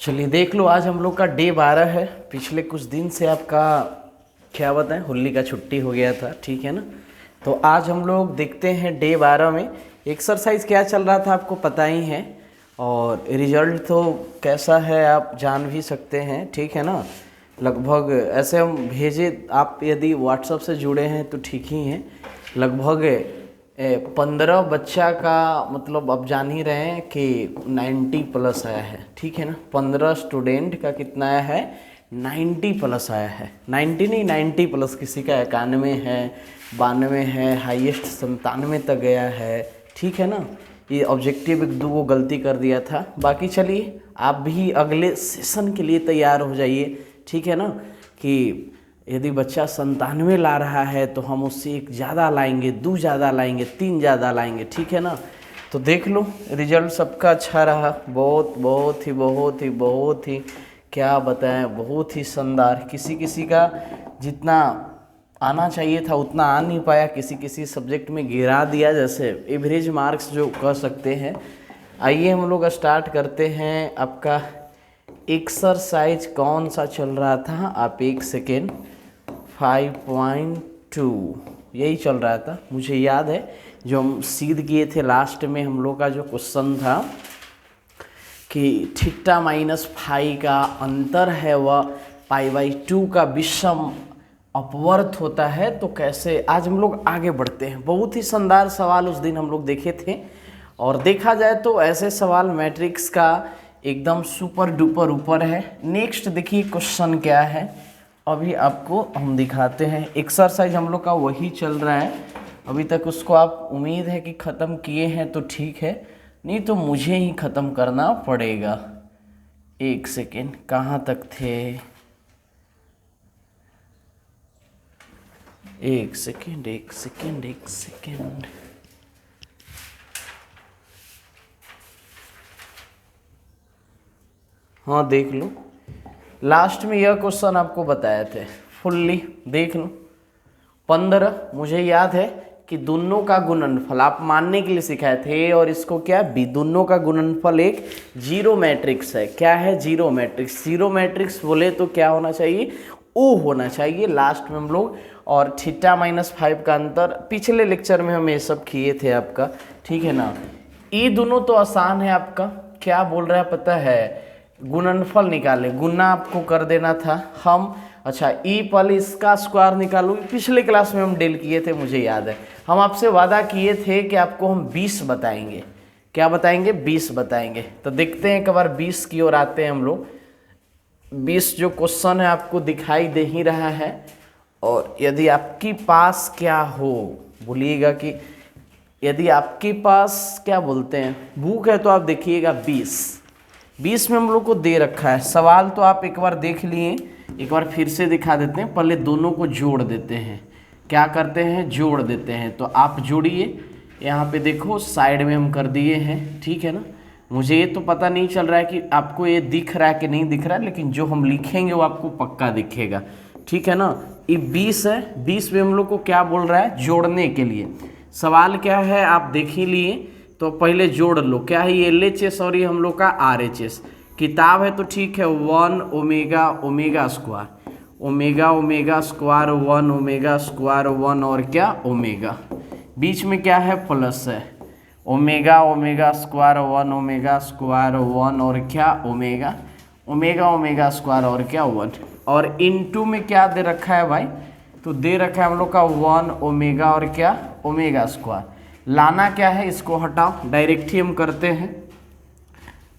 चलिए देख लो, आज हम लोग का डे 12 है। पिछले कुछ दिन से आपका क्या बताएं, होली का छुट्टी हो गया था, ठीक है ना। तो आज हम लोग देखते हैं डे 12 में एक्सरसाइज क्या चल रहा था, आपको पता ही है। और रिजल्ट तो कैसा है आप जान भी सकते हैं, ठीक है ना। लगभग ऐसे हम भेजे, आप यदि व्हाट्सएप से जुड़े हैं तो ठीक ही हैं। लगभग 15 बच्चा का मतलब अब जान ही रहे हैं कि 90 प्लस आया है, ठीक है ना। 15 स्टूडेंट का कितना आया है, 90 प्लस आया है। 90 नहीं, 90 प्लस। किसी का 91 है, 92 है, हाईएस्ट 97 तक गया है, ठीक है ना। ये ऑब्जेक्टिव एक दो गलती कर दिया था। बाकी चलिए आप भी अगले सेशन के लिए तैयार हो जाइए, ठीक है ना। कि यदि बच्चा 97 ला रहा है तो हम उससे एक ज़्यादा लाएंगे, 2 ज़्यादा लाएंगे, 3 ज़्यादा लाएंगे, ठीक है ना। तो देख लो रिजल्ट सबका अच्छा रहा। बहुत ही क्या बताएं, बहुत ही शानदार। किसी किसी का जितना आना चाहिए था उतना आ नहीं पाया, किसी किसी सब्जेक्ट में गिरा दिया, जैसे एवरेज मार्क्स जो कह सकते हैं। आइए हम लोग स्टार्ट करते हैं। आपका एक्सरसाइज कौन सा चल रहा था, आप एक सेकेंड। 5.2 यही चल रहा था, मुझे याद है। जो हम सीध किए थे लास्ट में, हम लोग का जो क्वेश्चन था कि थीटा माइनस फाई का अंतर है वह पाई/2 का विषम अपवर्त होता है, तो कैसे। आज हम लोग आगे बढ़ते हैं। बहुत ही शानदार सवाल उस दिन हम लोग देखे थे, और देखा जाए तो ऐसे सवाल मैट्रिक्स का एकदम सुपर डुपर ऊपर है। नेक्स्ट देखिए क्वेश्चन क्या है, अभी आपको हम दिखाते हैं। एक्सरसाइज हम लोग का वही चल रहा है अभी तक। उसको आप उम्मीद है कि ख़त्म किए हैं तो ठीक है, नहीं तो मुझे ही ख़त्म करना पड़ेगा। एक सेकेंड, कहाँ तक थे, एक सेकेंड। हाँ देख लो, लास्ट में यह क्वेश्चन आपको बताए थे, फुल्ली देख लो। 15 मुझे याद है कि दोनों का गुणनफल आप मानने के लिए सिखाए थे, और इसको क्या बी, दोनों का गुणनफल एक जीरो मैट्रिक्स है। क्या है, जीरो मैट्रिक्स। जीरो मैट्रिक्स बोले तो क्या होना चाहिए, ओ होना चाहिए लास्ट में हम लोग। और थीटा माइनस 5 का अंतर पिछले लेक्चर में हम ये सब किए थे आपका, ठीक है ना। ये दोनों तो आसान है आपका। क्या बोल रहा है पता है, गुणनफल निकाले, गुना आपको कर देना था हम। अच्छा, ई पल इसका स्क्वायर निकालो, पिछले क्लास में हम डील किए थे, मुझे याद है। हम आपसे वादा किए थे कि आपको हम 20 बताएंगे। क्या बताएंगे, 20 बताएंगे। तो देखते हैं एक बार 20 की ओर आते हैं हम लोग। 20 जो क्वेश्चन है आपको दिखाई दे ही रहा है। और यदि आपके पास क्या हो, बोलिएगा कि यदि आपके पास क्या बोलते हैं बुक है तो आप देखिएगा 20 में हम लोग को दे रखा है सवाल। तो आप एक बार देख लिए, एक बार फिर से दिखा देते हैं। पहले दोनों को जोड़ देते हैं। क्या करते हैं, जोड़ देते हैं। तो आप जोड़िए, यहाँ पे देखो साइड में हम कर दिए हैं, ठीक है ना। मुझे ये तो पता नहीं चल रहा है कि आपको ये दिख रहा है कि नहीं दिख रहा है, लेकिन जो हम लिखेंगे वो आपको पक्का दिखेगा, ठीक है ना। ये 20 है, 20 में हम लोग को क्या बोल रहा है, जोड़ने के लिए। सवाल क्या है आप देख ही लिए, तो पहले जोड़ लो। क्या है ये, LHS और ये हम लोग का RHS। किताब है तो ठीक है, 1 omega omega square, omega square 1 omega square 1 और क्या ओमेगा। बीच में क्या है, प्लस है, ओमेगा स्क्वायर 1 ओमेगा स्क्वायर 1 और क्या ओमेगा, ओमेगा स्क्वायर और क्या 1। और इनटू में क्या दे रखा है भाई, तो दे रखा है हम लोग का 1 ओमेगा और क्या ओमेगा स्क्वायर। लाना क्या है, इसको हटाओ, डायरेक्ट ही हम करते हैं।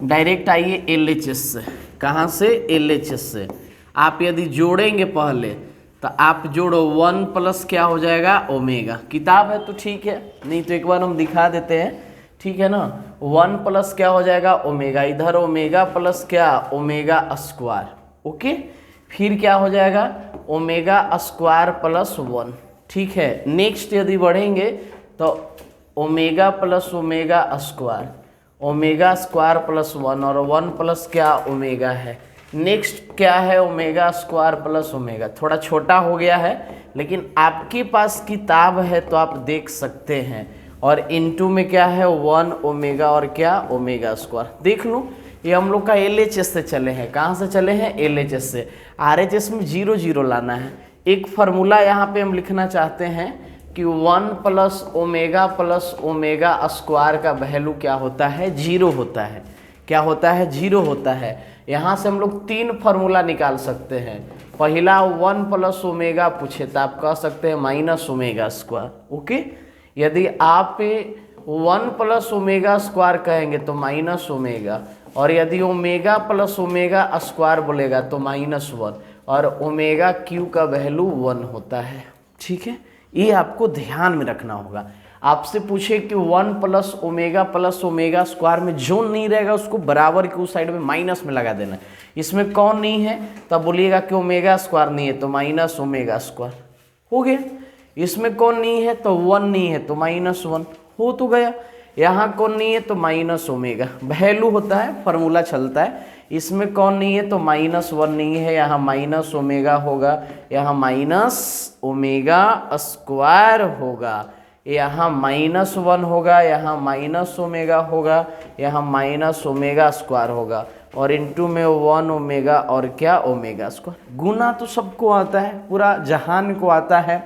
डायरेक्ट आइए LHS से। कहाँ से, LHS से। आप यदि जोड़ेंगे पहले तो आप जोड़ो 1 प्लस क्या हो जाएगा, ओमेगा। किताब है तो ठीक है, नहीं तो एक बार हम दिखा देते हैं, ठीक है ना। 1 प्लस क्या हो जाएगा, ओमेगा। इधर ओमेगा प्लस क्या, ओमेगा स्क्वायर, ओके। फिर क्या हो जाएगा, ओमेगा स्क्वायर प्लस 1, ठीक है। नेक्स्ट यदि बढ़ेंगे तो omega plus omega square, omega square plus 1 और 1 प्लस क्या ओमेगा है। नेक्स्ट क्या है, ओमेगा स्क्वायर प्लस ओमेगा। थोड़ा छोटा हो गया है, लेकिन आपके पास किताब है तो आप देख सकते हैं। और इनटू में क्या है, 1 ओमेगा और क्या ओमेगा स्क्वायर। देख लो ये हम लोग का LHS से चले हैं। कहाँ से चले हैं? LHS से। RHS में 0 0 लाना है। एक फार्मूला यहाँ पे हम लिखना चाहते हैं कि 1 प्लस ओमेगा स्क्वायर का वैल्यू क्या होता है? 0 होता है। क्या होता है? 0 होता है। यहाँ से हम लोग 3 फार्मूला निकाल सकते हैं। पहला 1 प्लस ओमेगा पूछे तो आप कह सकते हैं माइनस ओमेगा स्क्वायर। ओके, यदि आप 1 प्लस ओमेगा स्क्वायर कहेंगे तो माइनस ओमेगा, और यदि ओमेगा प्लस ओमेगा स्क्वायर बोलेगा तो -1, और ओमेगा क्यू का वैल्यू 1 होता है। ठीक है, ये आपको ध्यान में रखना होगा। आपसे पूछे कि 1 प्लस ओमेगा स्क्वायर में जो नहीं रहेगा उसको बराबर के उस साइड में माइनस में लगा देना। इसमें कौन नहीं है तब बोलिएगा कि ओमेगा स्क्वायर नहीं है तो माइनस ओमेगा स्क्वायर हो गया। इसमें कौन नहीं है तो 1 नहीं है तो -1 हो तो गया। यहाँ कौन नहीं है तो माइनस ओमेगा, वैल्यू होता है, फार्मूला चलता है। इसमें कौन नहीं है तो -1 नहीं है, यहाँ माइनस ओमेगा होगा, यहाँ माइनस ओमेगा स्क्वायर होगा, यहाँ -1 होगा, यहाँ माइनस ओमेगा होगा, यहाँ माइनस ओमेगा स्क्वायर होगा, और इनटू में 1 ओमेगा और क्या ओमेगा स्क्वायर। गुना तो सबको आता है, पूरा जहान को आता है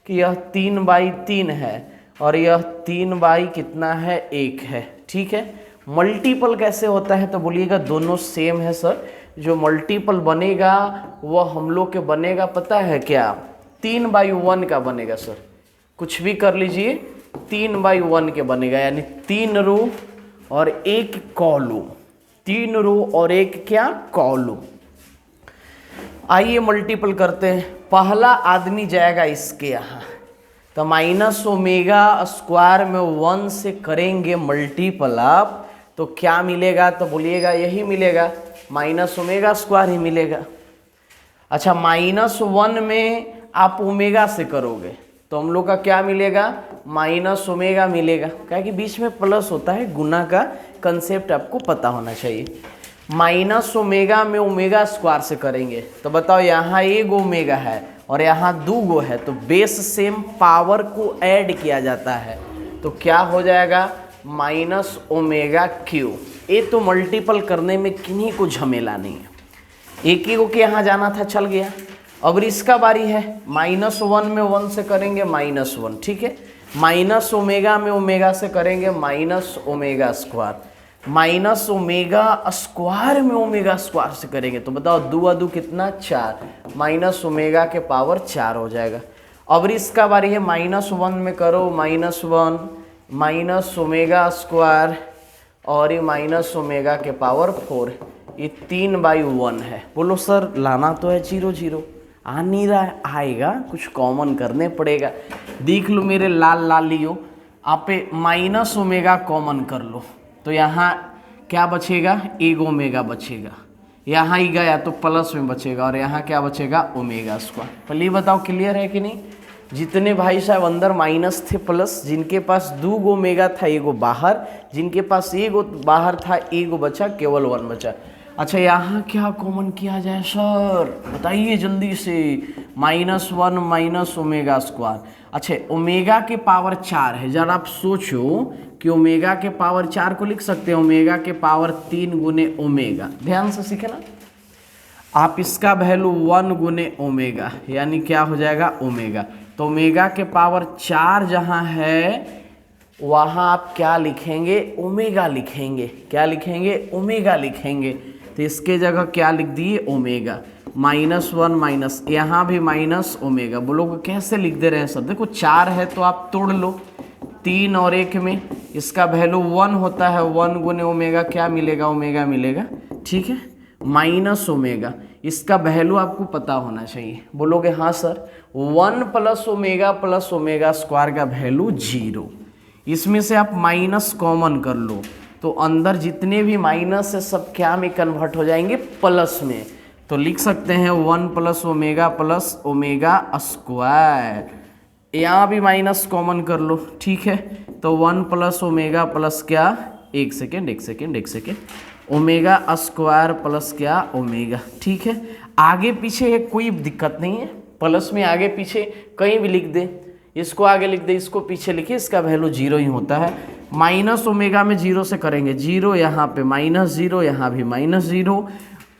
कि यह 3/3 है और यह 3 कितना है 1 है। ठीक है, मल्टीपल कैसे होता है तो बोलिएगा दोनों सेम है सर। जो मल्टीपल बनेगा वह हम लोग के बनेगा पता है क्या? 3/1 का बनेगा सर। कुछ भी कर लीजिए, 3/1 के बनेगा, यानी 3 रो और 1 कॉलम। 3 रो और 1 क्या? कॉलम। आइए मल्टीपल करते हैं। पहला आदमी जाएगा इसके यहाँ, तो माइनस ओमेगा स्क्वायर में 1 से करेंगे मल्टीपल आप, तो क्या मिलेगा तो बोलिएगा यही मिलेगा, माइनस ओमेगा स्क्वायर ही मिलेगा। अच्छा, -1 में आप ओमेगा से करोगे तो हम लोग का क्या मिलेगा? माइनस ओमेगा मिलेगा, क्या कि बीच में प्लस होता है। गुना का कंसेप्ट आपको पता होना चाहिए। माइनस ओमेगा में ओमेगा स्क्वायर से करेंगे तो बताओ, यहाँ 1 ओमेगा है और यहाँ 2 है, तो बेस सेम, पावर को ऐड किया जाता है, तो क्या हो जाएगा? Minus omega cube. ये तो मल्टीपल करने में किन्हीं को झमेला नहीं है, एक ही को के यहाँ जाना था, चल गया। अब इसका बारी है, -1 में 1 से करेंगे -1, ठीक है। माइनस ओमेगा में ओमेगा से करेंगे minus omega square, minus omega square में ओमेगा स्क्वायर से करेंगे तो बताओ 2 2 कितना? 4, माइनस ओमेगा के पावर 4 हो जाएगा। अब इसका बारी है, -1 में करो -1 माइनस ओमेगा स्क्वायर और ये माइनस ओमेगा के पावर 4, ये 3/1 है। बोलो सर लाना तो है 0 0, आ नहीं रहा है, आएगा, कुछ कॉमन करने पड़ेगा। देख लो मेरे लाल लालियो, आप माइनस ओमेगा कॉमन कर लो तो यहाँ क्या बचेगा? 1 ओमेगा बचेगा, यहाँ ही गया तो प्लस में बचेगा, और यहाँ क्या बचेगा? Omega square. पहले बताओ क्लियर है कि नहीं? जितने भाई साहब अंदर माइनस थे प्लस, जिनके पास 2 ओमेगा था 1 बाहर, जिनके पास 1 बाहर था 1 बचा, केवल 1 बचा। अच्छा, यहाँ क्या कॉमन किया जाए सर, बताइए जल्दी से। -1 माइनस ओमेगा स्क्वायर। अच्छा, ओमेगा के पावर 4 है, जरा आप सोचो कि ओमेगा के पावर 4 को लिख सकते हैं ओमेगा के पावर 3 गुने ओमेगा। ध्यान से सीखे ना आप, इसका वैल्यू 1 गुने ओमेगा, यानी क्या हो जाएगा? ओमेगा। तो ओमेगा के पावर 4 जहाँ है वहाँ आप क्या लिखेंगे? ओमेगा लिखेंगे। क्या लिखेंगे? ओमेगा लिखेंगे। तो इसके जगह क्या लिख दिए? ओमेगा। -1 माइनस, यहाँ भी माइनस ओमेगा। बोलो कैसे लिख दे रहे हैं सर? देखो 4 है तो आप तोड़ लो, 3 और 1 में इसका वैल्यू 1 होता है, 1 गुने ओमेगा क्या मिलेगा? ओमेगा मिलेगा, ठीक है। माइनस ओमेगा, इसका वैल्यू आपको पता होना चाहिए। बोलोगे हाँ सर, 1 प्लस ओमेगा स्क्वायर का वैल्यू 0। इसमें से आप माइनस कॉमन कर लो तो अंदर जितने भी माइनस है सब क्या में कन्वर्ट हो जाएंगे? प्लस में। तो लिख सकते हैं 1 प्लस ओमेगा स्क्वायर। यहाँ भी माइनस कॉमन कर लो, ठीक है। तो 1 प्लस ओमेगा प्लस क्या? एक सेकेंड ओमेगा स्क्वायर प्लस क्या? ओमेगा, ठीक है। आगे पीछे है कोई दिक्कत नहीं है, प्लस में आगे पीछे कहीं भी लिख दे, इसको आगे लिख दे, इसको पीछे लिखे, इसका वैल्यू 0 ही होता है। माइनस ओमेगा में जीरो से करेंगे, जीरो यहाँ पे माइनस जीरो, यहाँ भी माइनस जीरो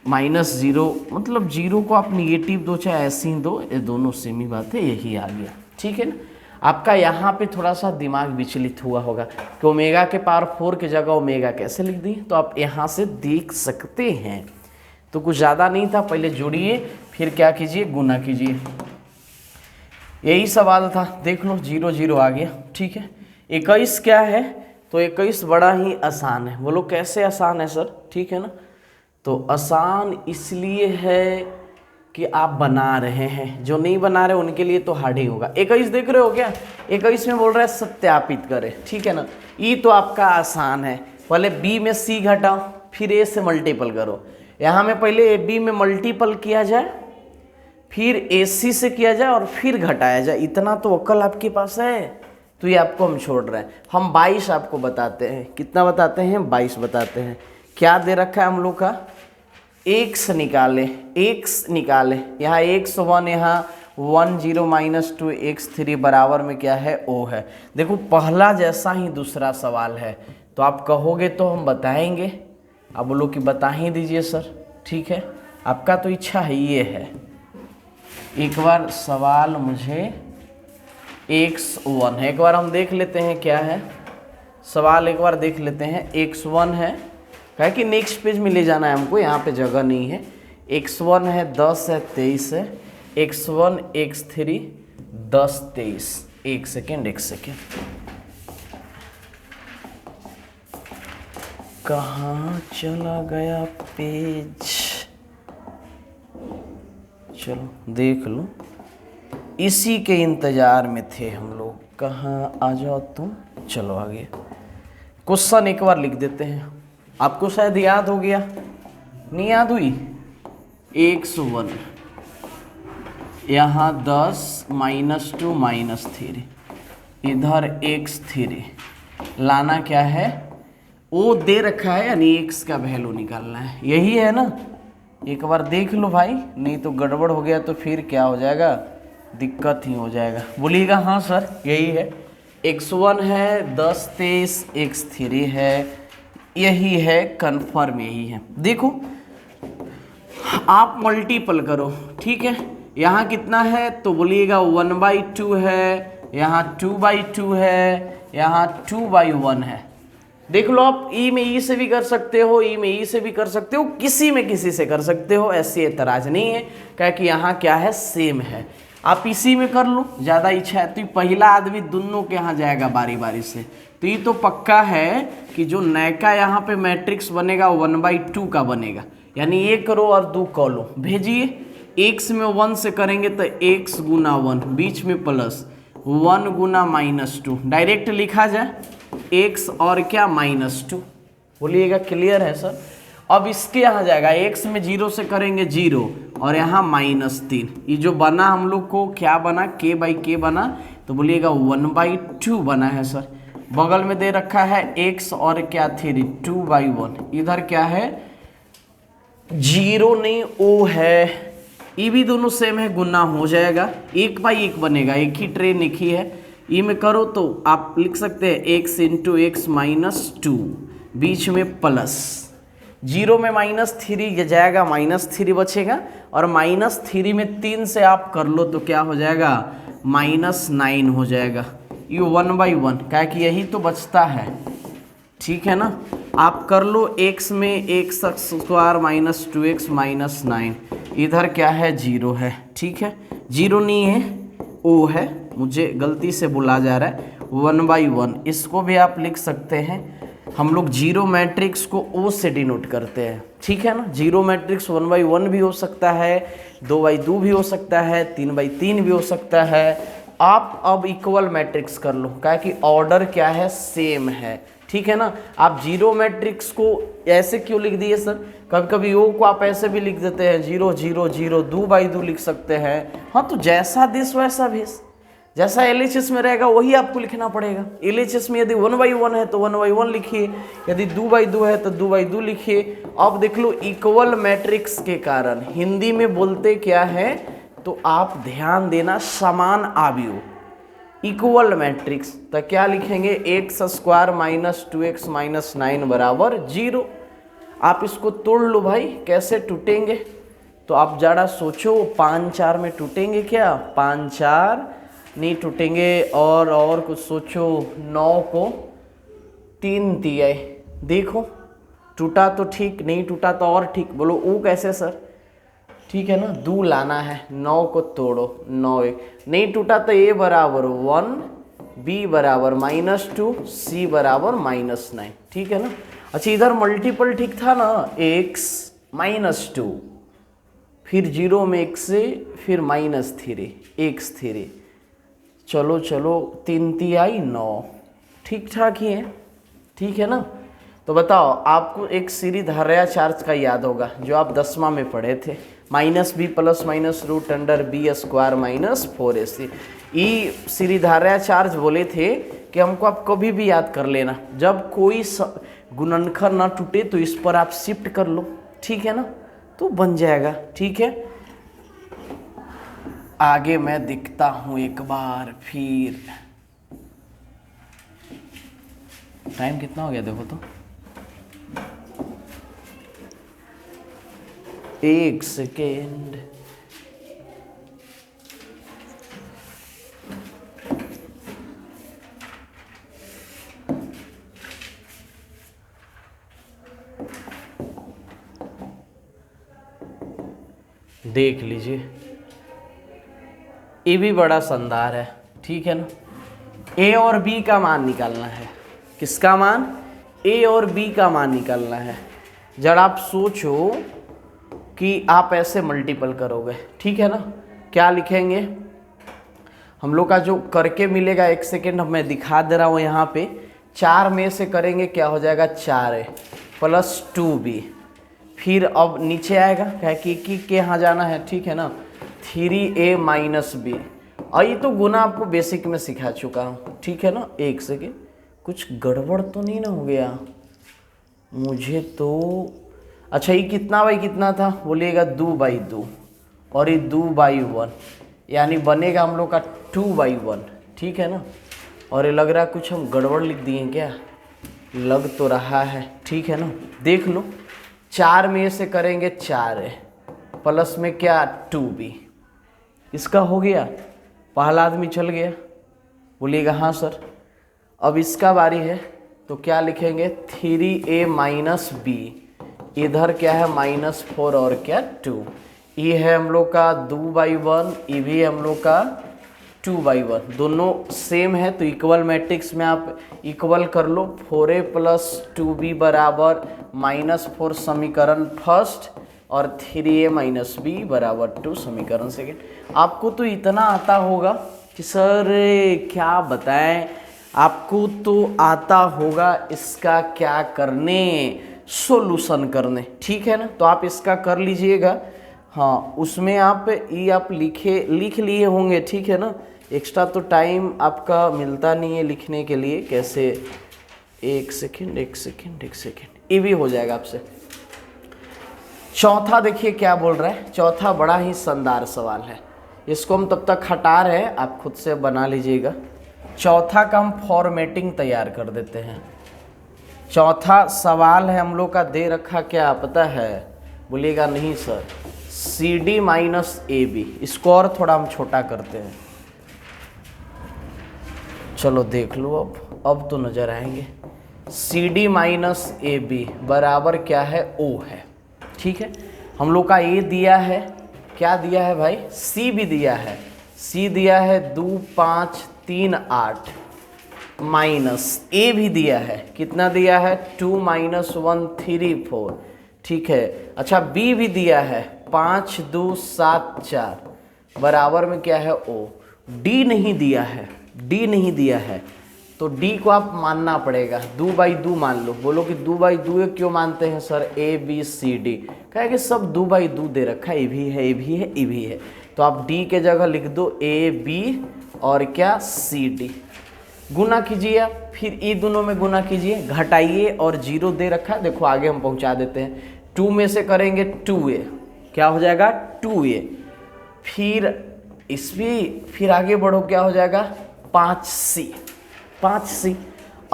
माइनस जीरो, मतलब जीरो को आप निगेटिव दो चाहे ऐसे ही दो, ये दोनों सेम ही बात है, यही आ गया। ठीक है ना। आपका यहाँ पे थोड़ा सा दिमाग विचलित हुआ होगा कि ओमेगा के पावर 4 की जगह ओमेगा कैसे लिख दी, तो आप यहाँ से देख सकते हैं। तो कुछ ज़्यादा नहीं था, पहले जोड़िए फिर क्या कीजिए, गुना कीजिए, यही सवाल था। देख लो 0 0 आ गया। ठीक है। 21 क्या है, तो 21 बड़ा ही आसान है। बोलो कैसे आसान है सर? ठीक है ना। तो आसान इसलिए है कि आप बना रहे हैं, जो नहीं बना रहे उनके लिए तो हार्ड ही होगा। 21 देख रहे हो क्या? 21 में बोल रहा है सत्यापित करें। ठीक है ना। ई तो आपका आसान है, पहले बी में सी घटाओ फिर ए से मल्टीपल करो। यहाँ में पहले ए बी में मल्टीपल किया जाए, फिर ए सी से किया जाए और फिर घटाया जाए। इतना तो अक्ल आपके पास है, तो ये आपको हम छोड़ रहे हैं। हम 22 आपको बताते हैं। कितना बताते हैं? 22 बताते हैं। क्या दे रखा है हम लोग का? एक्स निकाले, एक्स निकाले, यहाँ x1, यहाँ 1 0 माइनस 2 x3 बराबर में क्या है? ओ है। देखो पहला जैसा ही दूसरा सवाल है, तो आप कहोगे तो हम बताएंगे, आप बोलो कि बता ही दीजिए सर। ठीक है, आपका तो इच्छा है, ये है। एक बार सवाल मुझे x1 है, एक बार हम देख लेते हैं क्या है सवाल, एक बार देख लेते हैं। x1 है, क्या कि नेक्स्ट पेज में ले जाना है हमको, यहाँ पे जगह नहीं है। x1 है 10 है 23 है, x1 x3 10 23। एक सेकेंड कहाँ चला गया पेज? चलो देख लो, इसी के इंतजार में थे हम लोग। कहाँ आ जाओ तुम, चलो आगे। क्वेश्चन एक बार लिख देते हैं, आपको शायद याद हो गया, नहीं याद हुई? x1 यहाँ 10 माइनस 2 माइनस 3, इधर x3 लाना क्या है? ओ दे रखा है, यानी x का वैल्यू निकालना है, यही है ना। एक बार देख लो भाई, नहीं तो गड़बड़ हो गया तो फिर क्या हो जाएगा, दिक्कत ही हो जाएगा। बोलिएगा हाँ सर यही है। x1 है 10 23, x3 है, यही है, कन्फर्म यही है। देखो आप मल्टीपल करो। ठीक है, यहाँ कितना है तो बोलिएगा 1/2 है, यहाँ 2/2 है, यहाँ 2/1 है। देख लो आप, ई में ई से भी कर सकते हो, ई में ई से भी कर सकते हो, किसी में किसी से कर सकते हो, ऐसी एतराज नहीं है, क्या कि यहाँ क्या है, सेम है। आप इसी में कर लो, ज़्यादा इच्छा है तो पहला आदमी दोनों के यहाँ जाएगा बारी बारी से। तो ये तो पक्का है कि जो नयका यहाँ पे मैट्रिक्स बनेगा 1/2 का बनेगा, यानी 1 रो और 2 कॉलम भेजिए। x में 1 से करेंगे तो x गुना 1, बीच में प्लस 1 गुना -2, डायरेक्ट लिखा जाए x और क्या -2। बोलिएगा क्लियर है सर? अब इसके यहाँ जाएगा, x में 0 से करेंगे 0 और यहाँ -3। ये जो बना हम लोग को क्या बना, k/k बना, तो बोलिएगा 1/2 बना है सर। बगल में दे रखा है x और क्या 3, 2/1। इधर क्या है, 0 नहीं o है, ये भी दोनों सेम है, गुना हो जाएगा, 1/1 बनेगा, एक ही ट्रेन एक ही है। ये में करो तो आप लिख सकते हैं x × x -2, बीच में प्लस, 0 में -3 जाएगा, -3 बचेगा, और -3 में 3 से आप कर लो तो क्या हो जाएगा, -9 हो जाएगा। ये 1/1, क्या कि यही तो बचता है। ठीक है ना। आप कर लो, x में x² -2x -9, इधर क्या है 0 है। ठीक है, 0 नहीं है o है, मुझे गलती से बोला जा रहा है 1/1। इसको भी आप लिख सकते हैं, हम लोग 0 मैट्रिक्स को o से डिनोट करते हैं। ठीक है ना। 0 मैट्रिक्स 1/1 भी हो सकता है, 2/2 भी हो सकता है, 3/3 भी हो सकता है। आप अब इक्वल मैट्रिक्स कर लो, क्या कि ऑर्डर क्या है, सेम है। ठीक है ना। आप 0 मैट्रिक्स को ऐसे क्यों लिख दिए सर? कभी कभी ओ को आप ऐसे भी लिख देते हैं, 0 0 0, 2/2 लिख सकते हैं। हाँ, तो जैसा दिस वैसा भेस, जैसा LHS में रहेगा वही आपको लिखना पड़ेगा। LHS में यदि 1/1 है तो 1/1 लिखिए, यदि 2/2 है तो 2/2 लिखिए। अब देख लो, इक्वल मैट्रिक्स के कारण हिंदी में बोलते क्या है, तो आप ध्यान देना, समान आव्यूह। इक्वल मैट्रिक्स, तो क्या लिखेंगे, x square minus 2x minus 9 बराबर 0। आप इसको तोड़ लो भाई, कैसे टूटेंगे, तो आप ज़्यादा सोचो, 5 4 में टूटेंगे क्या, 5 4 नहीं टूटेंगे, और कुछ सोचो, 9 को 3 दिया, देखो टूटा तो ठीक, नहीं टूटा तो और ठीक, बोलो वो कैसे सर, ठीक है ना, दो लाना है, 9 को तोड़ो, 9 1 नहीं टूटा तो a बराबर 1, b बराबर -2, c बराबर -9, ठीक है ना। अच्छा इधर मल्टीपल ठीक था ना, x -2, फिर 0 में x से, फिर -3 x 3, चलो 3 3 आई 9, ठीक ठाक ही है, ठीक है ना। तो बताओ, आपको एक सीरीधार्य चार्ज का याद होगा जो आप 10वां में पढ़े थे, -b plus minus root under b square minus 4ac। ये सीरीधार्य चार्ज बोले थे कि हमको आप कभी भी याद कर लेना, जब कोई गुणनखंड ना टूटे तो इस पर आप शिफ्ट कर लो, ठीक है ना, तो बन जाएगा, ठीक है। आगे मैं दिखता हूँ एक बार फिर, टाइम कितना हो गया देखो तो, 1 सेकेंड, देख लीजिए, ये भी बड़ा शानदार है, ठीक है ना। a और b का मान निकालना है, किसका मान, a और b का मान निकालना है। जब आप सोचो कि आप ऐसे मल्टीपल करोगे, ठीक है ना, क्या लिखेंगे, हम लोग का जो करके मिलेगा, 1 सेकेंड मैं दिखा दे रहा हूँ यहाँ पे, 4 में से करेंगे क्या हो जाएगा, 4a प्लस 2b, फिर अब नीचे आएगा, क्या कि के यहाँ जाना है, ठीक है ना, 3a माइनस b, और ये तो गुना आपको बेसिक में सिखा चुका हूँ, ठीक है ना। 1 सेकेंड, कुछ गड़बड़ तो नहीं ना हो गया मुझे तो, अच्छा ये कितना बाई कितना था, बोलिएगा 2/2, और ये 2/1, यानी बनेगा हम लोग का 2/1, ठीक है ना। और ये लग रहा है कुछ हम गड़बड़ लिख दिए क्या, लग तो रहा है, ठीक है ना, देख लो, 4 में से करेंगे 4a प्लस में क्या 2b, इसका हो गया, पहला आदमी चल गया, बोलिएगा हाँ सर। अब इसका बारी है, तो क्या लिखेंगे, 3a माइनस b, इधर क्या है -4 और क्या 2, ये है हम लोग का 2/1, ये भी है हम लोग का 2/1, दोनों सेम है तो इक्वल मैट्रिक्स में आप इक्वल कर लो। 4a प्लस 2b बराबर -4 समीकरण फर्स्ट, और 3a माइनस b बराबर 2 समीकरण सेकेंड। आपको तो इतना आता होगा कि सर क्या बताएं, आपको तो आता होगा इसका क्या करने, सॉल्यूशन करने, ठीक है ना, तो आप इसका कर लीजिएगा। हाँ उसमें आप ये आप लिख लिए होंगे, ठीक है ना, एक्स्ट्रा तो टाइम आपका मिलता नहीं है लिखने के लिए, कैसे, 1 सेकेंड 1 सेकेंड 1 सेकेंड, ये भी हो जाएगा आपसे। चौथा देखिए क्या बोल रहा है, चौथा बड़ा ही शानदार सवाल है, इसको हम तब तक हटा रहे हैं, आप खुद से बना लीजिएगा। चौथा का हम फॉर्मेटिंग तैयार कर देते हैं। चौथा सवाल है हम लोग का दे रखा क्या पता है, बोलिएगा नहीं सर, CD माइनस AB, इसको और थोड़ा हम छोटा करते हैं, चलो देख लो, अब तो नजर आएंगे। CD माइनस AB बराबर क्या है, O है, ठीक है। हम लोग का A दिया है, क्या दिया है भाई, C भी दिया है, C दिया है 2 5 3 8, माइनस A भी दिया है, कितना दिया है 2 - 1 3 4, ठीक है। अच्छा B भी दिया है 5 2 7 4, बराबर में क्या है O। D नहीं दिया है, D नहीं दिया है, तो D को आप मानना पड़ेगा, 2/2 मान लो। बोलो कि 2/2 क्यों मानते हैं sir, A B C D, कहे कि सब 2/2 दे रखा है, ये भी है ये भी है ये भी है, तो आप D के जगह लिख दो A B और क्या C D, गुना कीजिए, फिर ये दोनों में गुना कीजिए, घटाइए, और 0 दे रखा है, देखो आगे हम पहुंचा देते हैं। 2 में से करेंगे 2a, क्या हो जाएगा 2a, फिर आगे बढ़ो, क्या हो जाएगा 5c 5c।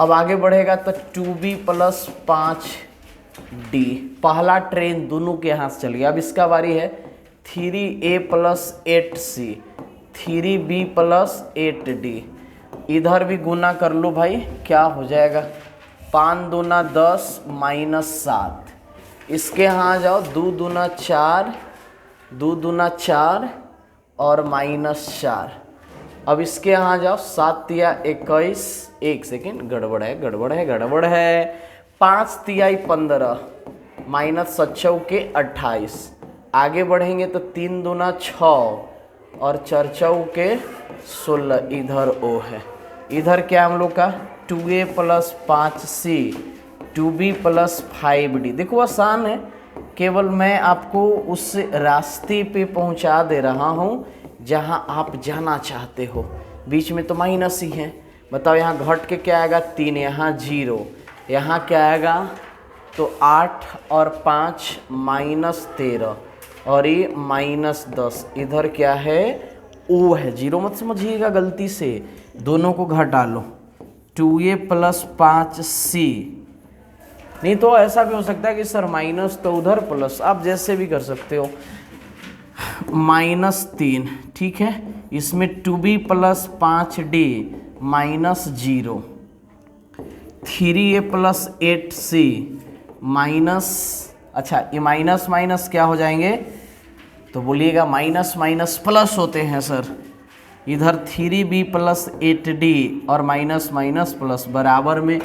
अब आगे बढ़ेगा तो 2b प्लस 5d। पहला ट्रेन दोनों के यहाँ से चल गया। अब इसका बारी है 3a plus 8c 3b plus 8d। इधर भी गुना कर लो भाई, क्या हो जाएगा 5 दूना 10 माइनस 7। इसके यहाँ आ जाओ 2 दूना 4 2 दूना 4 और माइनस 4। अब इसके यहाँ जाओ 7 तिया 21। एक सेकेंड, गड़बड़ है गड़बड़ है गड़बड़ है। 5 तिया 15 माइनस 7 के 28। आगे बढ़ेंगे तो 3 दूना 6 और 4 के 16। इधर ओ है। इधर क्या हम लोग का 2a plus 5c 2b plus 5d। देखो आसान है, केवल मैं आपको उस रास्ते पे पहुंचा दे रहा हूं जहां आप जाना चाहते हो। बीच में तो माइनस ही है। बताओ यहाँ घट के क्या आएगा 3, यहाँ 0, यहाँ क्या आएगा तो 8 और 5 माइनस 13 और ये माइनस 10। इधर क्या है ओ है, 0 मत समझिएगा गलती से, दोनों को घटा लो। 2a plus 5c। नहीं तो ऐसा भी हो सकता है कि सर माइनस तो उधर प्लस, आप जैसे भी कर सकते हो। माइनस 3, ठीक है। इसमें 2b plus 5d minus 0 3a plus 8c minus, अच्छा ये माइनस माइनस क्या हो जाएंगे तो बोलिएगा माइनस माइनस प्लस होते हैं सर। इधर 3b प्लस 8d और माइनस माइनस प्लस बराबर में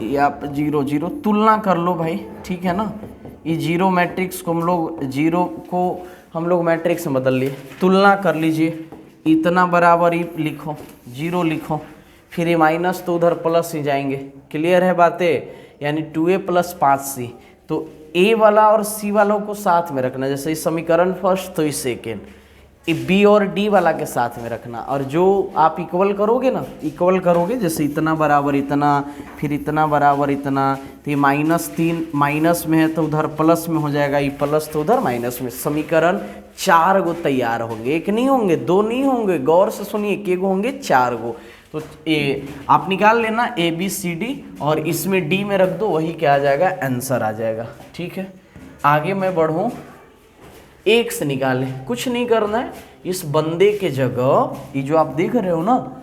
या 0 0 तुलना कर लो भाई, ठीक है ना। ये जीरो मैट्रिक्स को हम लोग मैट्रिक्स में बदल लिए, तुलना कर लीजिए। इतना बराबर ही लिखो, 0 लिखो, फिर ये माइनस तो उधर प्लस ही जाएंगे। क्लियर है बातें, यानी 2a प्लस 5c। तो a वाला और c वालों को साथ में रखना, जैसे इस समीकरण फर्स्ट तो इस सेकेंड, b और d वाला के साथ में रखना। और जो आप इक्वल करोगे ना, इक्वल करोगे जैसे इतना बराबर इतना, फिर इतना बराबर इतना, तो ये -3 माइनस में है तो उधर प्लस में हो जाएगा, ये प्लस तो उधर माइनस में। समीकरण 4 गो तैयार होंगे, एक नहीं होंगे, 2 नहीं होंगे, गौर से सुनिए, एक गो होंगे 4 गो। तो ए आप निकाल लेना ABCD और इसमें D में रख दो, वही क्या आ जाएगा आंसर आ जाएगा, ठीक है। आगे मैं बढ़ूँ, एक से निकालें, कुछ नहीं करना है। इस बंदे के जगह ये जो आप देख रहे हो ना,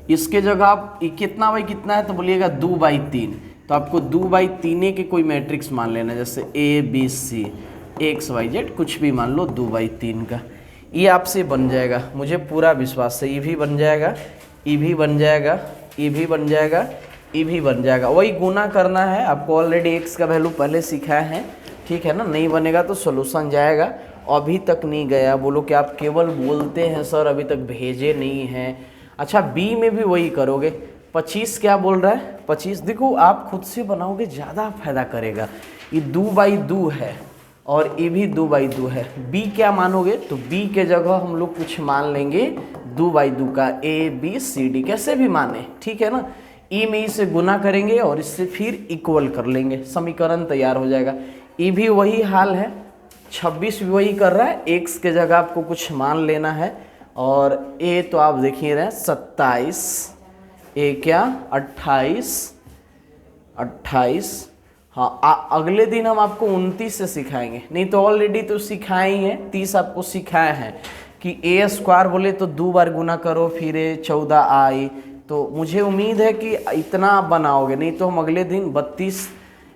इसके जगह आप कितना बाई कितना है तो बोलिएगा 2/3। तो आपको 2/3 के कोई मैट्रिक्स मान लेना, जैसे ABC XYZ कुछ भी मान लो 2/3 का। ये आपसे बन जाएगा, मुझे पूरा विश्वास है। ये भी बन जाएगा, ये भी बन जाएगा, ये भी बन जाएगा, ये भी बन जाएगा। वही गुना करना है, आपको ऑलरेडी x का वैल्यू पहले सिखाया है, ठीक है ना। नहीं बनेगा तो सोल्यूशन जाएगा। अभी तक नहीं गया, बोलो कि आप केवल बोलते हैं सर अभी तक भेजे नहीं हैं। अच्छा B में भी वही करोगे। 25 क्या बोल रहा है 25, देखो आप खुद से बनाओगे ज़्यादा फायदा करेगा। ये 2/2 है और ये भी 2/2 है। B क्या मानोगे तो B के जगह हम लोग कुछ मान लेंगे 2/2 का, ABCD कैसे भी माने, ठीक है ना। E में इसे गुना करेंगे और इससे फिर इक्वल कर लेंगे, समीकरण तैयार हो जाएगा। ये भी वही हाल है, 26 भी वही कर रहा है, x के जगह आपको कुछ मान लेना है। और a तो आप देखिए रहे 27, a क्या 28। हाँ, अगले दिन हम आपको 29 से सिखाएंगे, नहीं तो ऑलरेडी तो सिखाए ही हैं, 30 आपको सिखाए हैं कि a² बोले तो 2 बार गुना करो, फिर 14i। तो मुझे उम्मीद है कि इतना आप बनाओगे, नहीं तो हम अगले दिन 32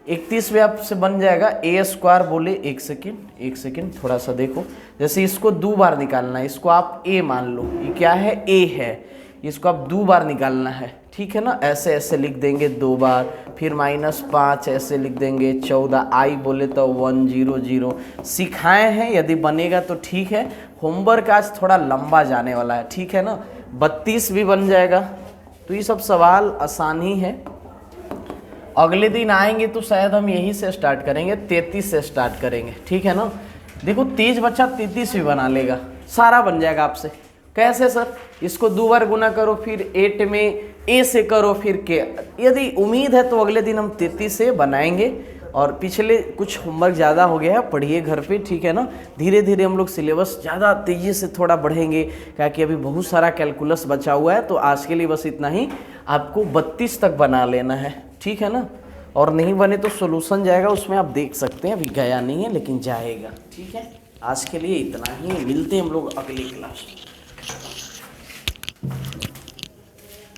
31 में आपसे बन जाएगा। a² बोले, एक सेकेंड थोड़ा सा देखो, जैसे इसको 2 बार निकालना है, इसको आप a मान लो, ये क्या है a है, इसको आप 2 बार निकालना है, ठीक है ना। ऐसे ऐसे लिख देंगे 2 बार, फिर -5 ऐसे लिख देंगे, 14i बोले तो 100 सिखाए हैं। यदि बनेगा तो ठीक है, होमवर्क आज थोड़ा लंबा जाने वाला है, ठीक है ना। 32 भी बन जाएगा। तो ये सब सवाल आसान ही है। अगले दिन आएंगे तो शायद हम यहीं से स्टार्ट करेंगे, 33 से स्टार्ट करेंगे, ठीक है ना। देखो तेज बच्चा 33 भी बना लेगा, सारा बन जाएगा आपसे। कैसे सर, इसको 2 बार गुना करो, फिर 8 में a से करो, फिर के। यदि उम्मीद है तो अगले दिन हम 33 से बनाएंगे और पिछले कुछ होमवर्क ज़्यादा हो गया है, पढ़िए घर पे, ठीक है ना। धीरे धीरे हम लोग सिलेबस ज़्यादा तेज़ी से थोड़ा बढ़ेंगे, क्या कि अभी बहुत सारा कैलकुलस बचा हुआ है। तो आज के लिए बस इतना ही, आपको 32 तक बना लेना है, ठीक है ना। और नहीं बने तो सोल्यूशन जाएगा, उसमें आप देख सकते हैं, अभी गया नहीं है लेकिन जाएगा, ठीक है। आज के लिए इतना ही, मिलते हैं हम लोग अगली क्लास में।